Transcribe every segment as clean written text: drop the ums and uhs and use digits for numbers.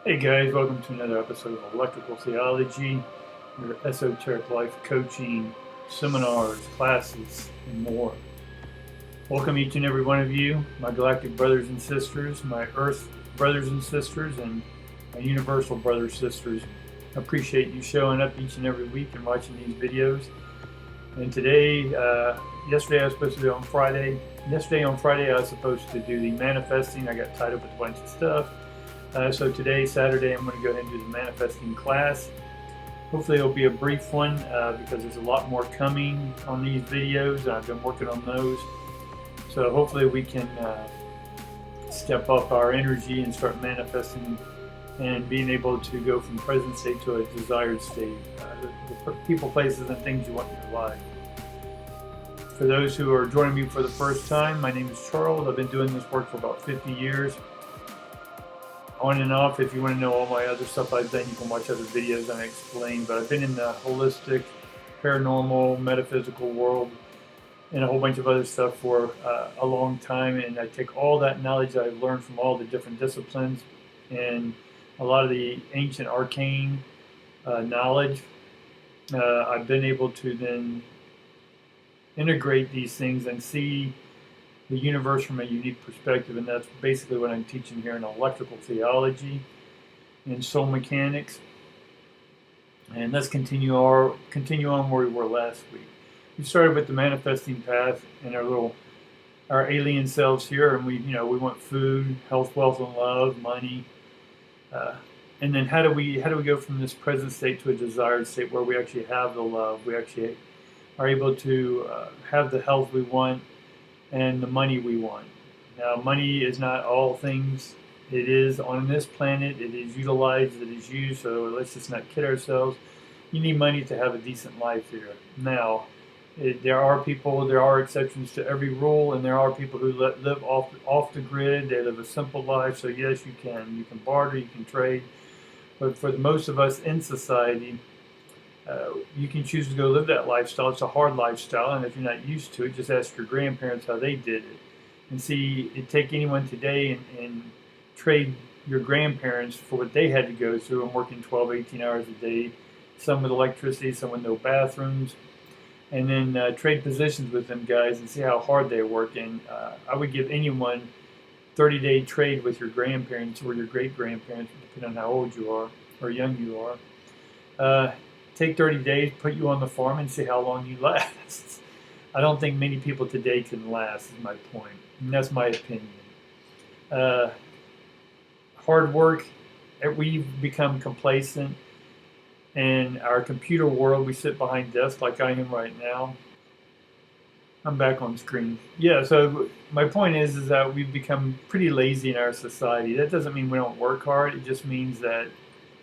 Hey guys, welcome to another episode of Electrical Theology, your esoteric life coaching, seminars, classes, and more. Welcome each and every one of you, my galactic brothers and sisters, my earth brothers and sisters, and my universal brothers and sisters. I appreciate you showing up each and every week and watching these videos. And today, yesterday I was supposed to do on Friday. Yesterday on Friday I was supposed to do the manifesting. I got tied up with a bunch of stuff. So today, Saturday, I'm going to go ahead and do the manifesting class. Hopefully it'll be a brief one because there's a lot more coming on these videos, and I've been working on those. So hopefully we can step up our energy and start manifesting and being able to go from present state to a desired state. The people, places, and things you want in your life. For those who are joining me for the first time, my name is Charles. I've been doing this work for about 50 years. On and off. If you want to know all my other stuff I've done, you can watch other videos and I explain. But I've been in the holistic, paranormal, metaphysical world and a whole bunch of other stuff for a long time. And I take all that knowledge that I've learned from all the different disciplines and a lot of the ancient arcane knowledge. I've been able to then integrate these things and see the universe from a unique perspective, and that's basically what I'm teaching here in electrical theology and soul mechanics. And let's continue on where we were last week. We started with the manifesting path and our alien selves here, and we want food, health, wealth, and love, money. And then how do we go from this present state to a desired state where we actually have the love, we actually are able to have the health we want and the money we want. Now, money is not all things. It is on this planet. It is utilized. It is used. So let's just not kid ourselves. You need money to have a decent life here. Now, there are exceptions to every rule, and there are people who live off the grid. They live a simple life. So yes, you can barter, you can trade. But for most of us in society, you can choose to go live that lifestyle. It's a hard lifestyle, and if you're not used to it, just ask your grandparents how they did it. And see, it take anyone today and trade your grandparents for what they had to go through and working 12, 18 hours a day, some with electricity, some with no bathrooms, and then trade positions with them guys and see how hard they're working. I would give anyone 30-day trade with your grandparents or your great-grandparents, depending on how old you are or young you are. Take 30 days, put you on the farm, and see how long you last. I don't think many people today can last, is my point. And that's my opinion. Hard work, we've become complacent. In our computer world, we sit behind desks like I am right now. I'm back on screen. Yeah, so my point is that we've become pretty lazy in our society. That doesn't mean we don't work hard. It just means that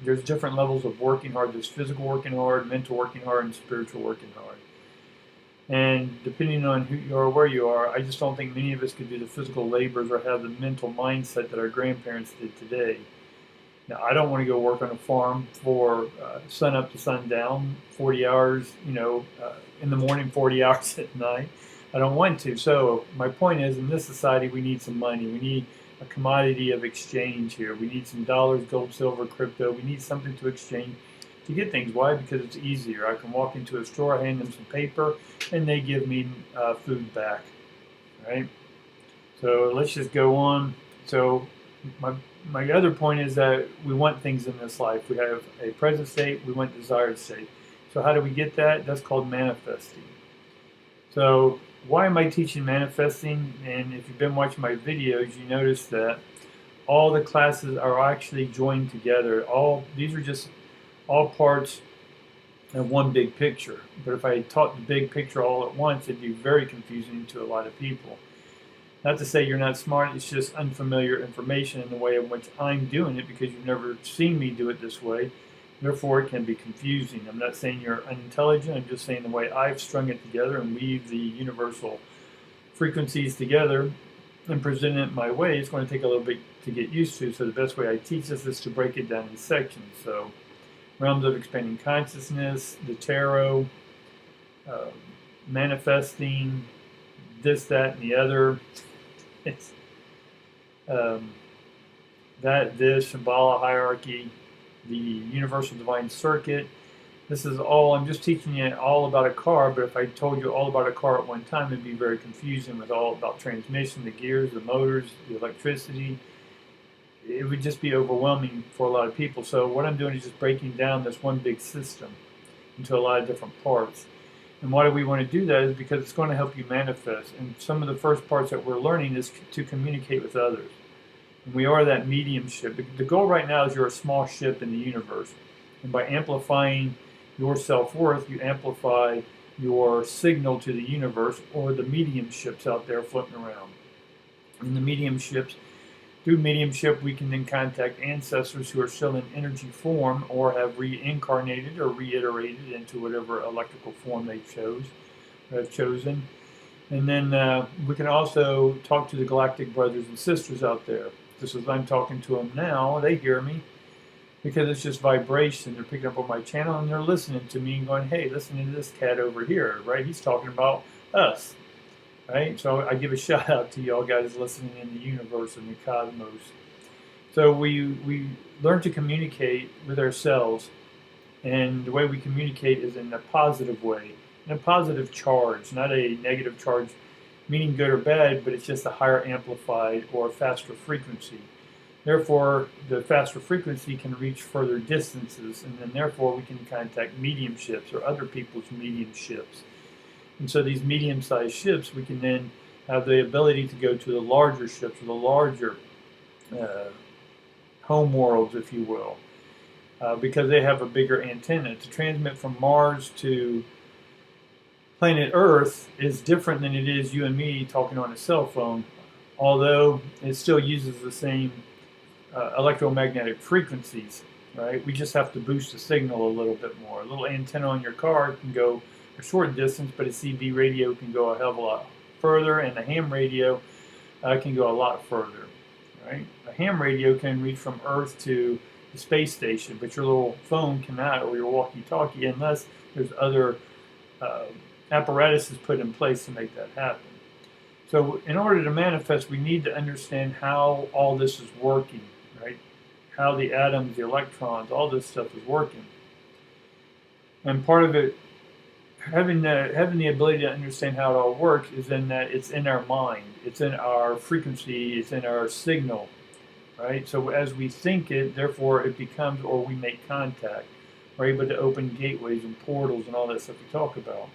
there's different levels of working hard. There's physical working hard, mental working hard, and spiritual working hard. And depending on who you are, where you are, I just don't think many of us could do the physical labors or have the mental mindset that our grandparents did today. Now, I don't want to go work on a farm for sun up to sundown, 40 hours, in the morning, 40 hours at night. I don't want to. So my point is, in this society, we need some money. We need a commodity of exchange here. We need some dollars, gold, silver, crypto. We need something to exchange to get things. Why? Because it's easier. I can walk into a store, hand them some paper, and they give me food back. Right? So let's just go on. So my other point is that we want things in this life. We have a present state. We want desired state. So how do we get that? That's called manifesting. So why am I teaching manifesting? And if you've been watching my videos, you notice that all the classes are actually joined together. These are just all parts of one big picture. But if I taught the big picture all at once, it'd be very confusing to a lot of people. Not to say you're not smart, it's just unfamiliar information in the way in which I'm doing it because you've never seen me do it this way. Therefore, it can be confusing. I'm not saying you're unintelligent. I'm just saying the way I've strung it together and weaved the universal frequencies together and present it my way, it's going to take a little bit to get used to. So the best way I teach this is to break it down in sections. So realms of expanding consciousness, the tarot, manifesting, this, that, and the other. It's this Shambhala hierarchy, the Universal Divine Circuit. This is all, I'm just teaching you all about a car, but if I told you all about a car at one time, it'd be very confusing with all about transmission, the gears, the motors, the electricity. It would just be overwhelming for a lot of people. So what I'm doing is just breaking down this one big system into a lot of different parts. And why do we want to do that is because it's going to help you manifest. And some of the first parts that we're learning is to communicate with others. And we are that mediumship. The goal right now is you're a small ship in the universe. And by amplifying your self-worth, you amplify your signal to the universe or the mediumships out there floating around. And the mediumships, through mediumship, we can then contact ancestors who are still in energy form or have reincarnated or reiterated into whatever electrical form they have chosen. And then we can also talk to the galactic brothers and sisters out there. Just as I'm talking to them now, they hear me because it's just vibration. They're picking up on my channel and they're listening to me and going, hey, listen to this cat over here, right? He's talking about us. Right? So I give a shout out to y'all guys listening in the universe and the cosmos. So we learn to communicate with ourselves, and the way we communicate is in a positive way, in a positive charge, not a negative charge, meaning good or bad, but it's just a higher amplified or faster frequency. Therefore, the faster frequency can reach further distances, and then therefore we can contact mediumships or other people's mediumships. And so these medium-sized ships, we can then have the ability to go to the larger ships, or the larger home worlds, if you will, because they have a bigger antenna. To transmit from Mars to planet Earth is different than it is you and me talking on a cell phone, although it still uses the same electromagnetic frequencies, right? We just have to boost the signal a little bit more. A little antenna on your car can go a short distance, but a CB radio can go a hell of a lot further, and a ham radio can go a lot further, right? A ham radio can reach from Earth to the space station, but your little phone cannot, or your walkie-talkie, unless there's other apparatuses put in place to make that happen. So in order to manifest, we need to understand how all this is working, right? How the atoms, the electrons, all this stuff is working. And part of it, having the ability to understand how it all works, is in that it's in our mind, it's in our frequency, it's in our signal, right? So as we think it, therefore it becomes, or we make contact. We're able to open gateways and portals and all that stuff we talk about.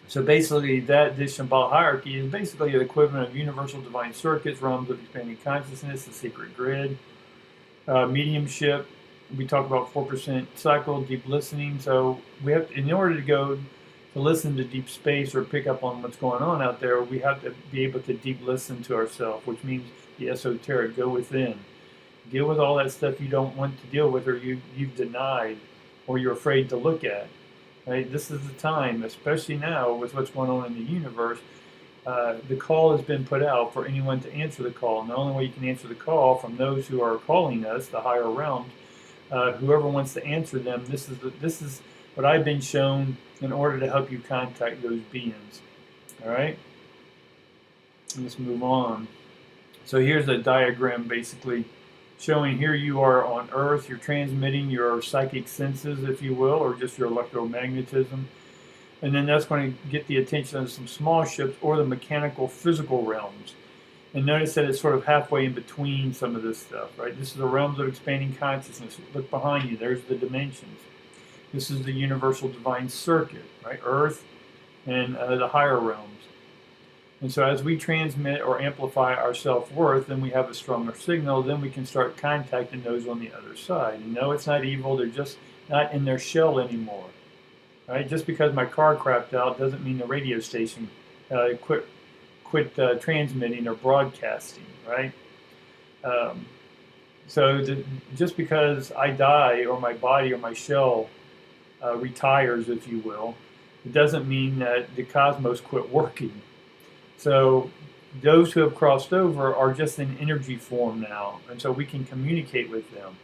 So basically, this Shambhala hierarchy is basically the equivalent of universal divine circuits, realms of expanding consciousness, the secret grid, mediumship. We talk about 4% cycle, deep listening. So we have, in order to go to listen to deep space or pick up on what's going on out there, we have to be able to deep listen to ourselves, which means the esoteric, go within. Deal with all that stuff you don't want to deal with, or you've denied, or you're afraid to look at. Right? This is the time, especially now with what's going on in the universe. The call has been put out for anyone to answer the call. And the only way you can answer the call from those who are calling us, the higher realms, whoever wants to answer them, this is what I've been shown in order to help you contact those beings. All right? Let's move on. So here's a diagram basically showing here you are on Earth, you're transmitting your psychic senses, if you will, or just your electromagnetism. And then that's going to get the attention of some small ships or the mechanical physical realms. And notice that it's sort of halfway in between some of this stuff, right? This is the realms of expanding consciousness. Look behind you, there's the dimensions. This is the universal divine circuit, right? Earth and the higher realms. And so as we transmit or amplify our self-worth, then we have a stronger signal, then we can start contacting those on the other side. And no, it's not evil, they're just not in their shell anymore. Right? Just because my car crapped out doesn't mean the radio station quit transmitting or broadcasting, right? Just because I die or my body or my shell retires, if you will, it doesn't mean that the cosmos quit working. So those who have crossed over are just in energy form now, and so we can communicate with them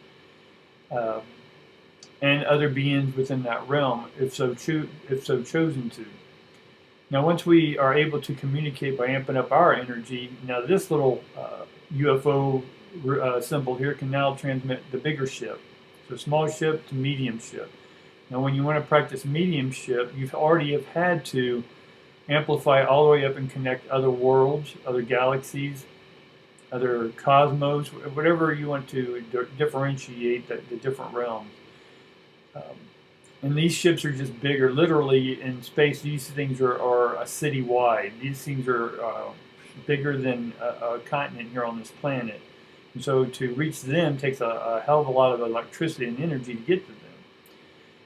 and other beings within that realm, if so chosen to. Now, once we are able to communicate by amping up our energy, now this little UFO symbol here can now transmit the bigger ship. So small ship to medium ship. Now, when you want to practice mediumship, you already have had to amplify all the way up and connect other worlds, other galaxies, other cosmos, whatever you want to differentiate the different realms. And these ships are just bigger. Literally in space, these things are a city wide. These things are bigger than a continent here on this planet. And so to reach them takes a hell of a lot of electricity and energy to get to them.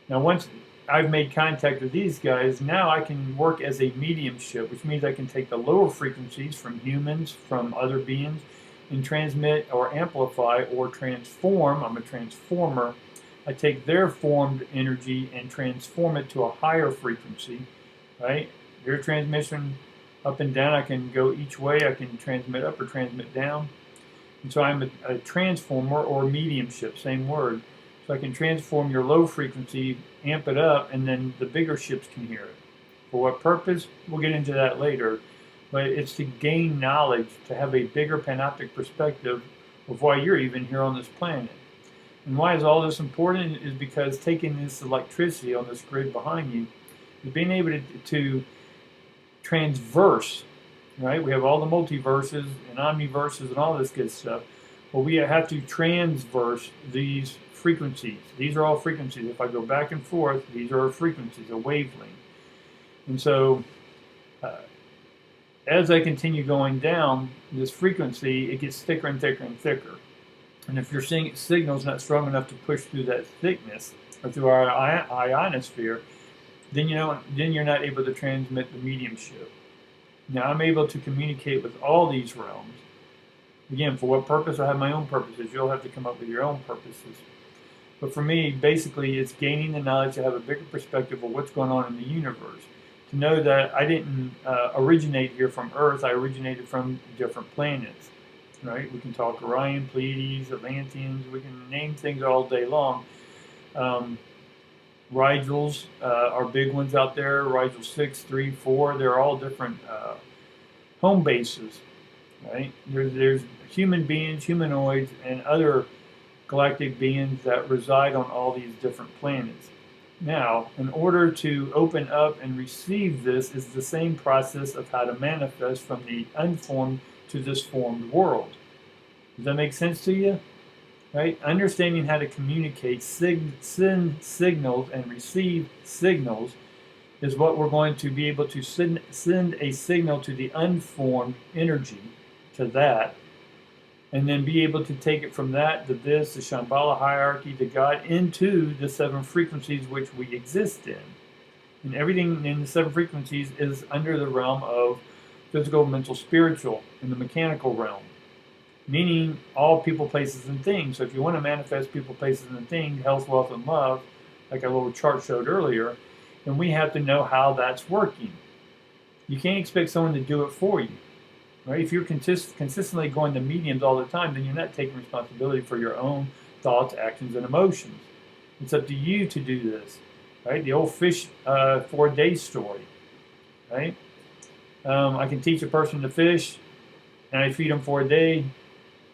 Now, once I've made contact with these guys, now I can work as a mediumship, which means I can take the lower frequencies from humans, from other beings, and transmit or amplify or transform. I'm a transformer. I take their formed energy and transform it to a higher frequency, right? Their transmission up and down, I can go each way. I can transmit up or transmit down. And so I'm a transformer or mediumship, same word. So I can transform your low frequency, amp it up, and then the bigger ships can hear it. For what purpose? We'll get into that later. But it's to gain knowledge, to have a bigger panoptic perspective of why you're even here on this planet. And why is all this important? Is because taking this electricity on this grid behind you, is being able to transverse, right? We have all the multiverses and omniverses and all this good stuff. Well, we have to transverse these frequencies. These are all frequencies. If I go back and forth, these are frequencies, a wavelength. And so as I continue going down this frequency, it gets thicker and thicker and thicker. And if your signal's not strong enough to push through that thickness or through our ionosphere, then you're not able to transmit the mediumship. Now I'm able to communicate with all these realms. Again, for what purpose? I have my own purposes. You'll have to come up with your own purposes. But for me, basically, it's gaining the knowledge to have a bigger perspective of what's going on in the universe. To know that I didn't originate here from Earth. I originated from different planets. Right? We can talk Orion, Pleiades, Atlanteans. We can name things all day long. Rigels are big ones out there. Rigel 6, 3, 4. They're all different home bases. Right? There's human beings, humanoids, and other galactic beings that reside on all these different planets. Now, in order to open up and receive this is the same process of how to manifest from the unformed to this formed world. Does that make sense to you? Right? Understanding how to communicate, send signals and receive signals is what we're going to be able to send a signal to the unformed energy, to that, and then be able to take it from that to this, the Shambhala hierarchy, to God, into the 7 frequencies which we exist in. And everything in the 7 frequencies is under the realm of physical, mental, spiritual, in the mechanical realm. Meaning all people, places, and things. So if you want to manifest people, places, and things, health, wealth, and love, like a little chart showed earlier, then we have to know how that's working. You can't expect someone to do it for you. Right? If you're consistently going to mediums all the time, then you're not taking responsibility for your own thoughts, actions, and emotions. It's up to you to do this. Right? The old fish for a day story. Right? I can teach a person to fish, and I feed them for a day.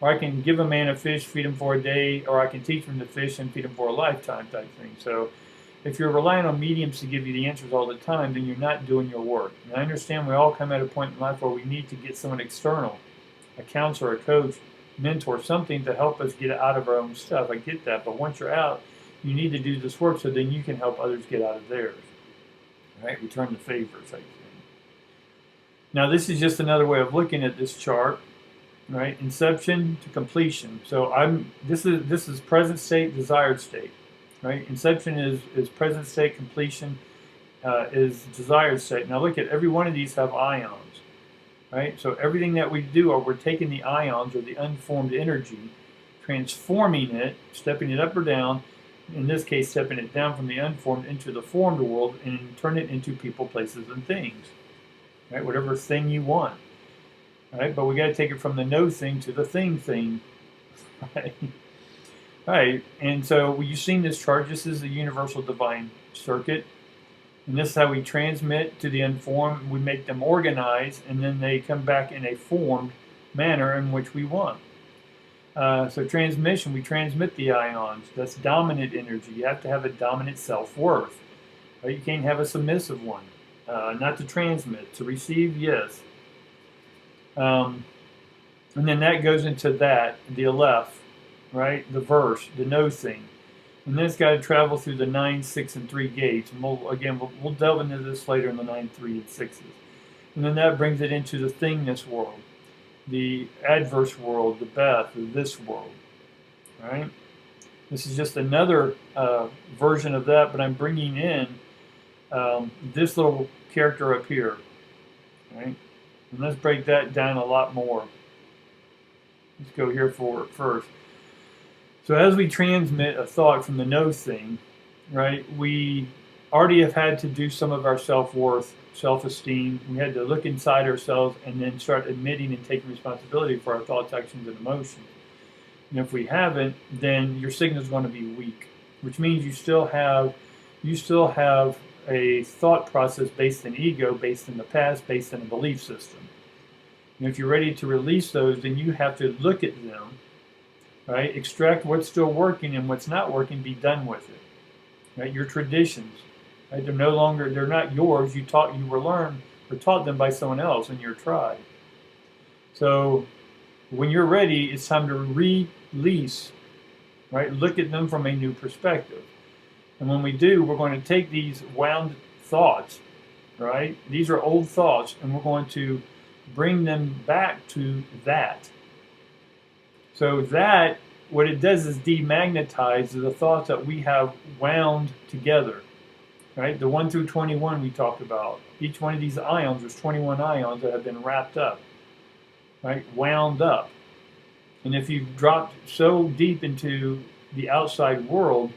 Or I can give a man a fish, feed him for a day, or I can teach him to fish and feed him for a lifetime type thing. So if you're relying on mediums to give you the answers all the time, then you're not doing your work. And I understand we all come at a point in life where we need to get someone external, a counselor, a coach, mentor, something to help us get out of our own stuff. I get that. But once you're out, you need to do this work so then you can help others get out of theirs. All right? Return the favor type thing. Now, this is just another way of looking at this chart. Right, inception to completion. So this is present state, desired state. Right, inception is present state, completion is desired state. Now look at every one of these have ions. Right, so everything that we do, we're taking the ions or the unformed energy, transforming it, stepping it up or down. In this case, stepping it down from the unformed into the formed world and turn it into people, places, and things. Right, whatever thing you want. Right, but we got to take it from the no thing to the thing. Right, right. And so you've seen this chart. This is the universal divine circuit. And this is how we transmit to the unformed. We make them organized, and then they come back in a formed manner in which we want. So transmission, we transmit the ions. That's dominant energy. You have to have a dominant self-worth. Right? You can't have a submissive one. Not to transmit. To receive, yes. And then that goes into that, the Aleph, right? The verse, the no thing. And then it's got to travel through the 9, 6, and 3 gates. And we'll delve into this later in the 9, 3, and 6s. And then that brings it into the thingness world, the adverse world, the Beth, this world. Right? This is just another version of that, but I'm bringing in this little character up here. Right? And let's break that down a lot more. Let's go here for it first. So as we transmit a thought from the no thing, right, we already have had to do some of our self-worth, self-esteem. We had to look inside ourselves and then start admitting and taking responsibility for our thoughts, actions, and emotions. And if we haven't, then your signal is going to be weak, which means you still have a thought process based in ego, based in the past, based in a belief system. And if you're ready to release those, then you have to look at them, right? Extract what's still working and what's not working, be done with it. Right? Your traditions, right? They're not yours. You were learned or taught them by someone else in your tribe. So when you're ready, it's time to release, right? Look at them from a new perspective. And when we do, we're going to take these wound thoughts, right? These are old thoughts, and we're going to bring them back to that. So that, what it does is demagnetize the thoughts that we have wound together, right? The 1 through 21 we talked about. Each one of these ions, there's 21 ions that have been wrapped up, right? Wound up. And if you've dropped so deep into the outside world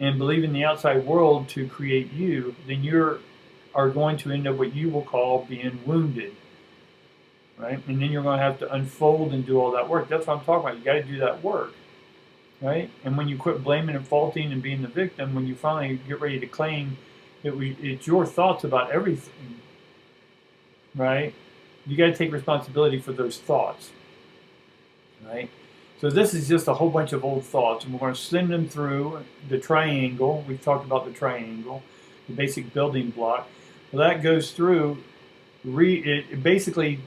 and believe in the outside world to create you, then you are going to end up what you will call being wounded. Right? And then you're going to have to unfold and do all that work. That's what I'm talking about. You got to do that work. Right? And when you quit blaming and faulting and being the victim, when you finally get ready to claim it's your thoughts about everything, right? You got to take responsibility for those thoughts. Right? So this is just a whole bunch of old thoughts, and we're going to send them through the triangle. We've talked about the triangle, the basic building block. Well, that goes through, it basically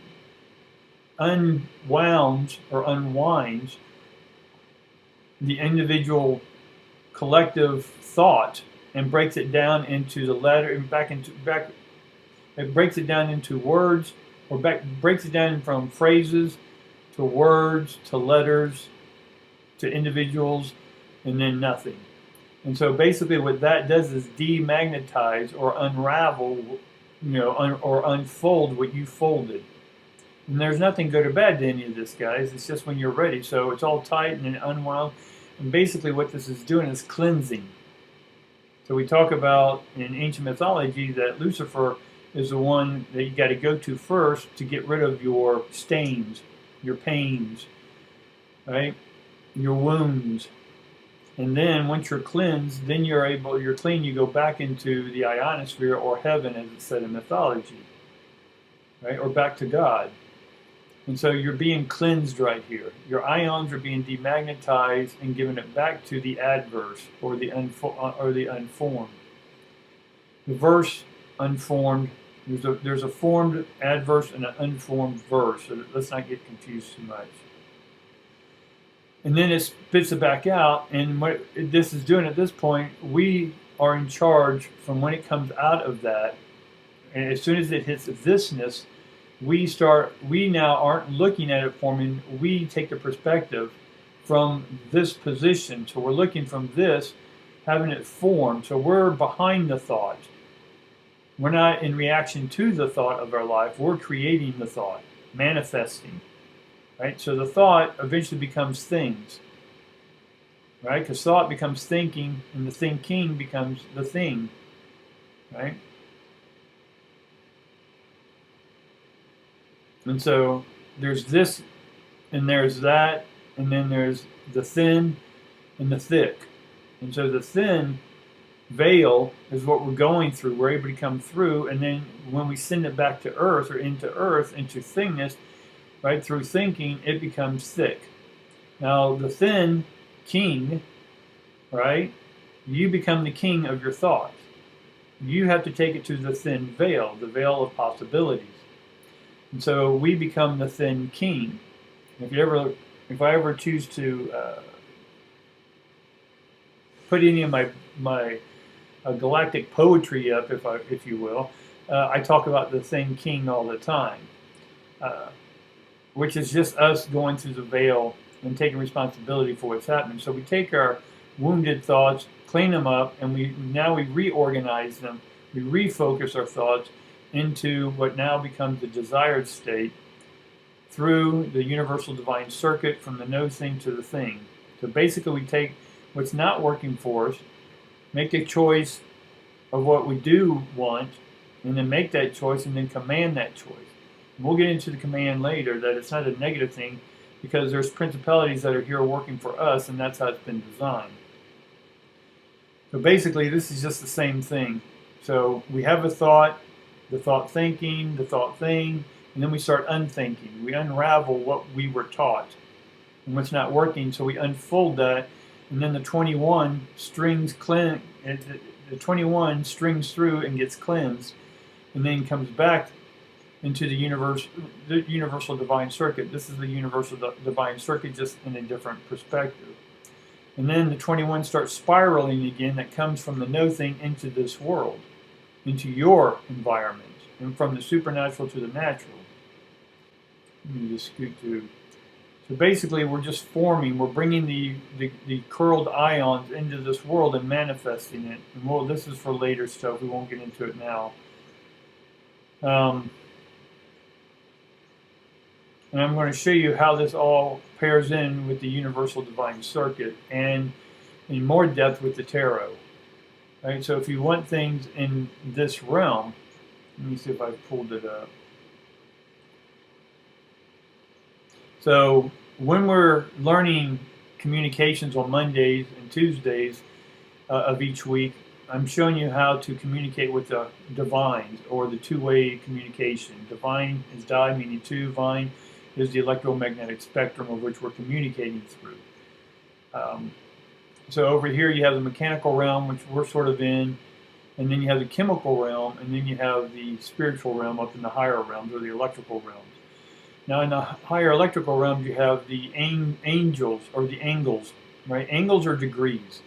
unwounds or unwinds the individual collective thought and breaks it down into the letter and back. It breaks it down into words, or breaks it down from phrases to words to letters to individuals, and then nothing. And so basically, what that does is demagnetize or unravel, or unfold what you folded. And there's nothing good or bad to any of this, guys. It's just when you're ready. So it's all tight and then unwound. And basically what this is doing is cleansing. So we talk about in ancient mythology that Lucifer is the one that you got to go to first to get rid of your stains, your pains, right? Your wounds. And then once you're cleansed, then you're clean, you go back into the ionosphere or heaven, as it's said in mythology, right? Or back to God. And so you're being cleansed right here. Your ions are being demagnetized and given it back to the adverse or the unformed. The verse unformed. There's a formed adverse and an unformed verse. So let's not get confused too much. And then it spits it back out. And what this is doing at this point, we are in charge from when it comes out of that. And as soon as it hits thisness, we now aren't looking at it forming, we take the perspective from this position. So we're looking from this, having it formed. So we're behind the thought. We're not in reaction to the thought of our life. We're creating the thought, manifesting. Right? So the thought eventually becomes things. Right? Because thought becomes thinking, and the thinking becomes the thing. Right? And so there's this, and there's that, and then there's the thin and the thick. And so the thin veil is what we're going through. We're able to come through, and then when we send it back to earth, or into thingness, right, through thinking, it becomes thick. Now, the thin king, right, you become the king of your thoughts. You have to take it to the thin veil, the veil of possibilities. And so we become the thin king. If I ever choose to put any of my galactic poetry up, if you will, I talk about the thin king all the time, which is just us going through the veil and taking responsibility for what's happening. So we take our wounded thoughts, clean them up, and we reorganize them. We refocus our thoughts into what now becomes the desired state through the universal divine circuit, from the no thing to the thing. So basically we take what's not working for us, make a choice of what we do want, and then make that choice, and then command that choice. And we'll get into the command later, that it's not a negative thing, because there's principalities that are here working for us, and that's how it's been designed. So basically this is just the same thing. So we have a thought, the thought thinking, the thought thing, and then we start unthinking. We unravel what we were taught and what's not working, so we unfold that, and then the 21 strings through and gets cleansed, and then comes back into the universal divine circuit. This is the universal divine circuit, just in a different perspective. And then the 21 starts spiraling again, that comes from the no thing into this world, into your environment, and from the supernatural to the natural. Let me just scoot through. So basically we're just forming, we're bringing the curled ions into this world and manifesting it. And this is for later stuff, we won't get into it now. And I'm going to show you how this all pairs in with the universal divine circuit, and in more depth with the tarot. Right? So if you want things in this realm, let me see if I've pulled it up. So when we're learning communications on Mondays and Tuesdays of each week, I'm showing you how to communicate with the divines, or the two-way communication. Divine is di, meaning two. Vine is the electromagnetic spectrum of which we're communicating through. So over here you have the mechanical realm, which we're sort of in, and then you have the chemical realm, and then you have the spiritual realm up in the higher realms, or the electrical realms. Now in the higher electrical realms you have the angels, or the angles, right? Angles are degrees.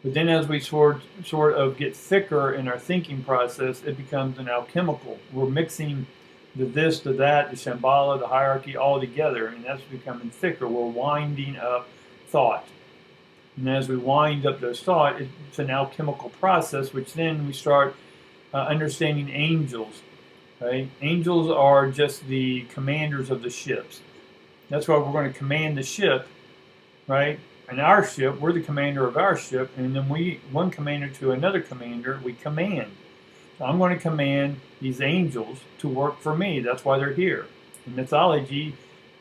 But then as we sort of get thicker in our thinking process, it becomes an alchemical. We're mixing the this, the that, the Shambhala, the hierarchy all together, and that's becoming thicker. We're winding up thought. And as we wind up those thoughts, it's an alchemical process, which then we start understanding angels. Right? Angels are just the commanders of the ships. That's why we're going to command the ship, right? And our ship, we're the commander of our ship, and then one commander to another commander, we command. So I'm going to command these angels to work for me. That's why they're here. In mythology,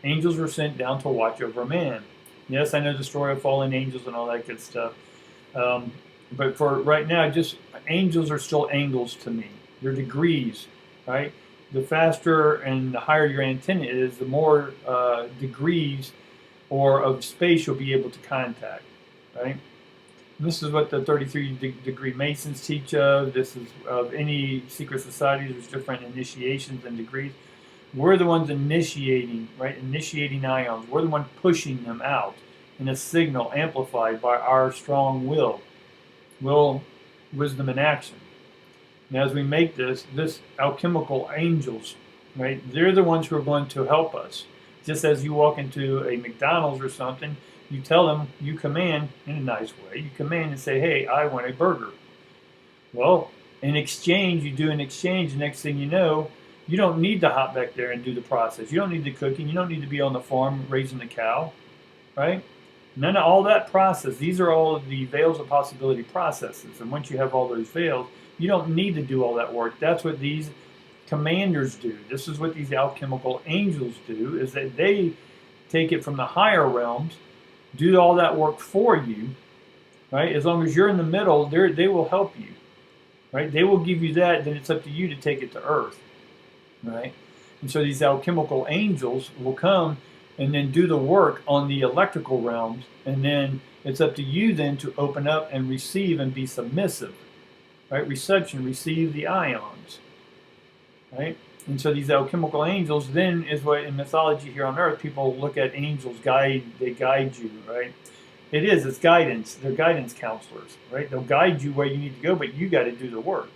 angels were sent down to watch over man. Yes, I know the story of fallen angels and all that good stuff. But for right now, just angels are still angles to me. They're degrees, right? The faster and the higher your antenna is, the more degrees or of space you'll be able to contact, right? And this is what the 33-degree Masons teach of. This is of any secret societies. There's different initiations and degrees. We're the ones initiating, right? Initiating ions. We're the one pushing them out in a signal amplified by our strong will, wisdom, and action. And as we make this alchemical angels, right? They're the ones who are going to help us. Just as you walk into a McDonald's or something, you tell them, you command in a nice way. You command and say, hey, I want a burger. Well, in exchange, you do an exchange. The next thing you know, you don't need to hop back there and do the process. You don't need the cooking. You don't need to be on the farm raising the cow, right? None of all that process. These are all of the veils of possibility processes. And once you have all those veils, you don't need to do all that work. That's what these commanders do. This is what these alchemical angels do, is that they take it from the higher realms, do all that work for you, right? As long as you're in the middle, they will help you, right? They will give you that, then it's up to you to take it to earth, right? And so these alchemical angels will come and then do the work on the electrical realms, and then it's up to you then to open up and receive and be submissive, right? Reception, receive the ions, right? And so these alchemical angels then is what in mythology here on earth, people look at angels they guide you, right? It's guidance. They're guidance counselors, right? They'll guide you where you need to go, but you got to do the work,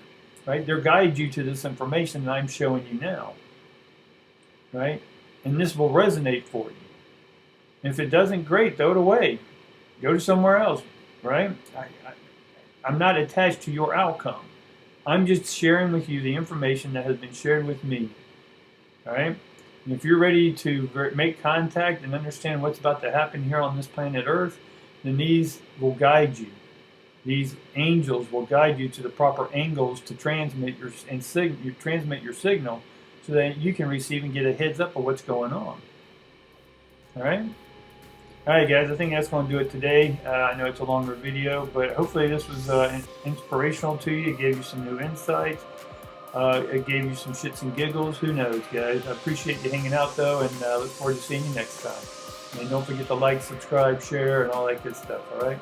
right? They'll guide you to this information that I'm showing you now, right? And this will resonate for you. And if it doesn't, great, throw it away. Go to somewhere else, right? I'm not attached to your outcome. I'm just sharing with you the information that has been shared with me, all right? And if you're ready to make contact and understand what's about to happen here on this planet Earth, then these will guide you. These angels will guide you to the proper angles to transmit your signal so that you can receive and get a heads up of what's going on. All right? All right, guys, I think that's going to do it today. I know it's a longer video, but hopefully this was inspirational to you. It gave you some new insights. It gave you some shits and giggles. Who knows, guys? I appreciate you hanging out, though, and look forward to seeing you next time. And don't forget to like, subscribe, share, and all that good stuff, all right?